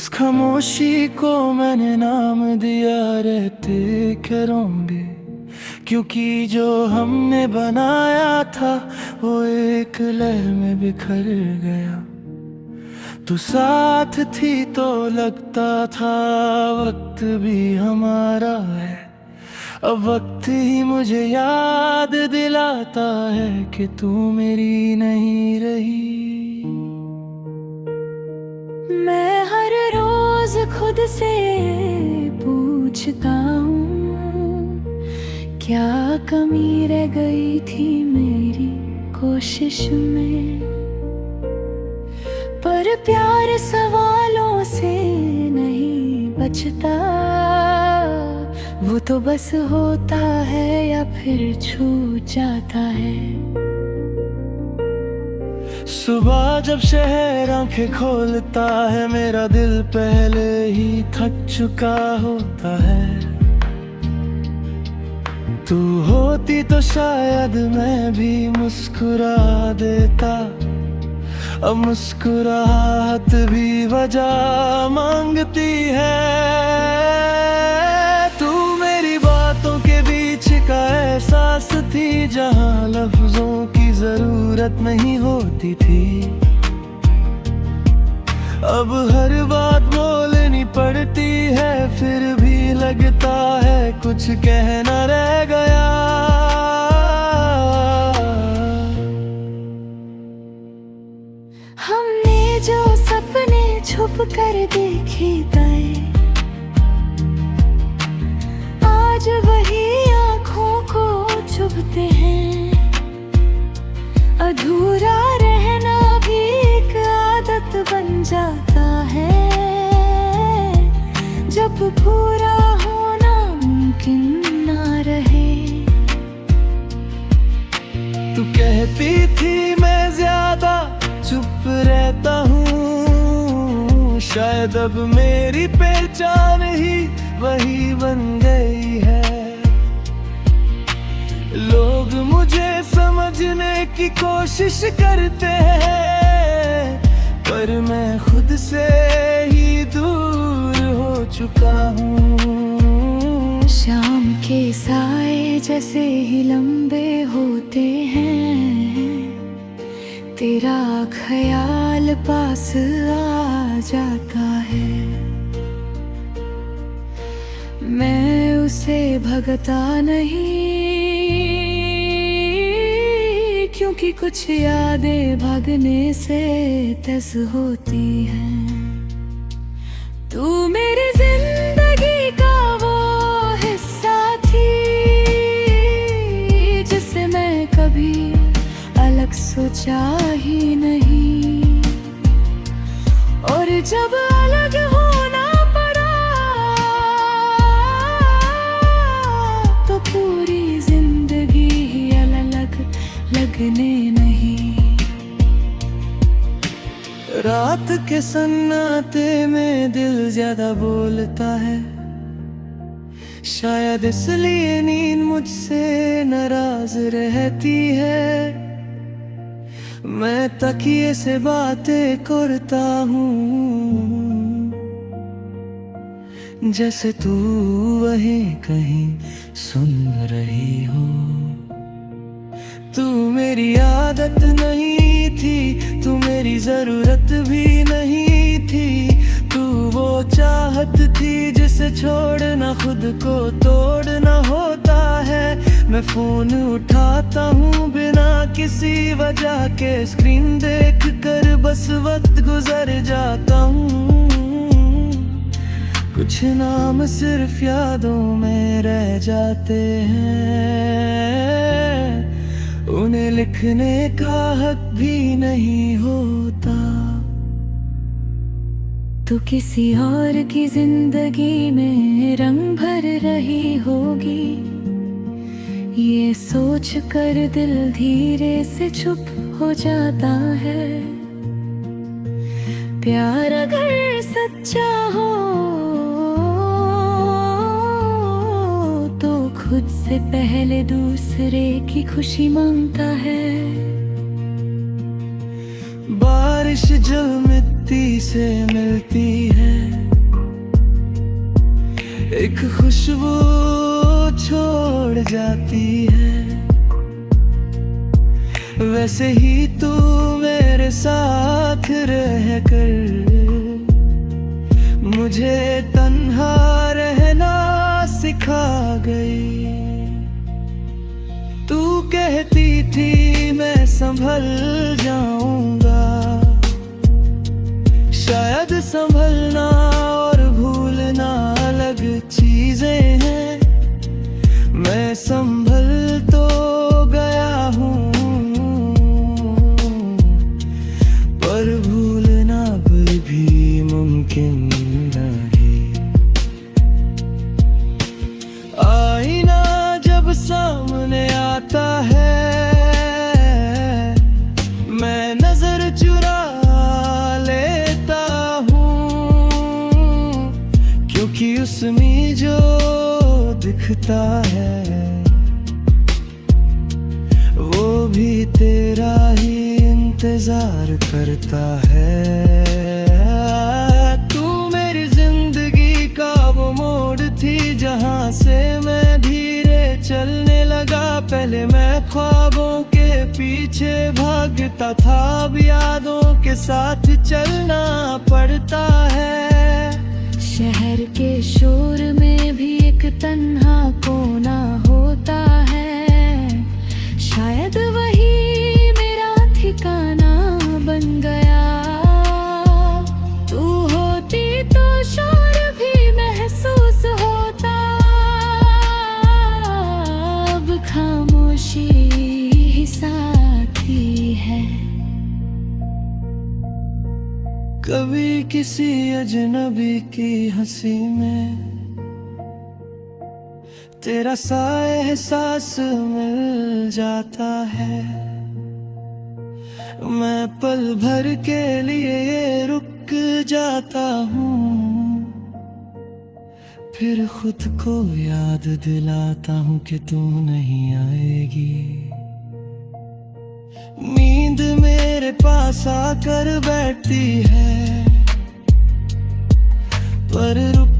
इस खामोशी को मैंने नाम दिया रहते करोगे, क्योंकि जो हमने बनाया था वो एक लहर में बिखर गया। तू साथ थी तो लगता था वक्त भी हमारा है। अब वक्त ही मुझे याद दिलाता है कि तू मेरी नहीं रही। मैं हर रोज खुद से पूछता हूँ, क्या कमी रह गई थी मेरी कोशिश में। पर प्यार सवालों से नहीं बचता, वो तो बस होता है या फिर छू जाता है। सुबह जब शहर आंखें खोलता है, मेरा दिल पहले ही थक चुका होता है। तू होती तो शायद मैं भी मुस्कुरा देता। अब मुस्कुराहट भी वजह मांगती है। तू मेरी बातों के बीच का एहसास थी, जहां लफ्जों की जरूरत नहीं होती थी। अब हर बात बोलनी पड़ती है, फिर भी लगता है कुछ कहना रह गया। हमने जो सपने छुप कर देखे गए, आज वही आँखों को चुभते हैं। अधूरा रहना भी एक आदत बन जाता है, जब पूरा होना मुमकिन ना रहे। तू कहती थी मैं ज्यादा चुप रहता हूँ, शायद अब मेरी पहचान ही वही बन गई है। लोग मुझे समझने की कोशिश करते हैं, पर मैं खुद से ही दूर हो चुका हूँ। शाम के साए जैसे ही लंबे होते हैं, तेरा ख्याल पास आ जाता है। मैं उसे भगता नहीं, क्योंकि कुछ यादें भागने से तस होती हैं। तू मेरी जिंदगी का वो हिस्सा थी, जिसे मैं कभी अलग सोचा ही नहीं। और जब अलग होना पड़ा, तो पूरी जिंदगी ही अलग लगने नहीं। रात के सन्नाटे में दिल ज्यादा बोलता है, शायद इसलिए नींद मुझसे नाराज रहती है। मैं तकिए से बातें करता हूँ, जैसे तू वहीं कहीं सुन रही हो। तू मेरी आदत नहीं थी, तू मेरी जरूरत भी नहीं थी। तू वो चाहत थी जिसे छोड़ना खुद को तोड़ना होता है। मैं फोन उठाता हूँ बिना किसी वजह के, स्क्रीन देख कर बस वक्त गुजर जाता हूँ। कुछ नाम सिर्फ यादों में रह जाते हैं, उन्हें लिखने का हक भी नहीं होता। तू किसी और की जिंदगी में रंग भर रही होगी, ये सोच कर दिल धीरे से चुप हो जाता है। प्यार अगर सच्चा हो तो खुद से पहले दूसरे की खुशी मांगता है। बारिश जब मिट्टी से मिलती है, एक खुशबू छोड़ जाती है, वैसे ही तू मेरे साथ रह कर मुझे तन्हा रहना सिखा गई। तू कहती थी मैं संभल जाऊंगा, शायद संभलना और भूलना अलग चीजें हैं। मैं संभल तो गया हूँ, पर भूलना भी मुमकिन नहीं। आईना जब सामने आता है, मैं नजर चुरा लेता हूँ, क्योंकि उसमें जो दिखता है वो भी तेरा ही इंतजार करता है। तू मेरी जिंदगी का वो मोड़ थी जहां से मैं धीरे चलने लगा। पहले मैं ख्वाबों के पीछे भागता था, अब यादों के साथ चलना पड़ता है। शहर के शोर में भी एक तन्हा कोना होता है, शायद वही मेरा ठिकाना बन गया। तू होती तो शोर भी महसूस होता, अब खामोशी ही साथी है। कभी किसी अजनबी की हंसी में तेरा सा एहसास मिल जाता है। मैं पल भर के लिए रुक जाता हूँ, फिर खुद को याद दिलाता हूँ कि तू नहीं आएगी। नींद मेरे पास आकर बैठती है, पर रुक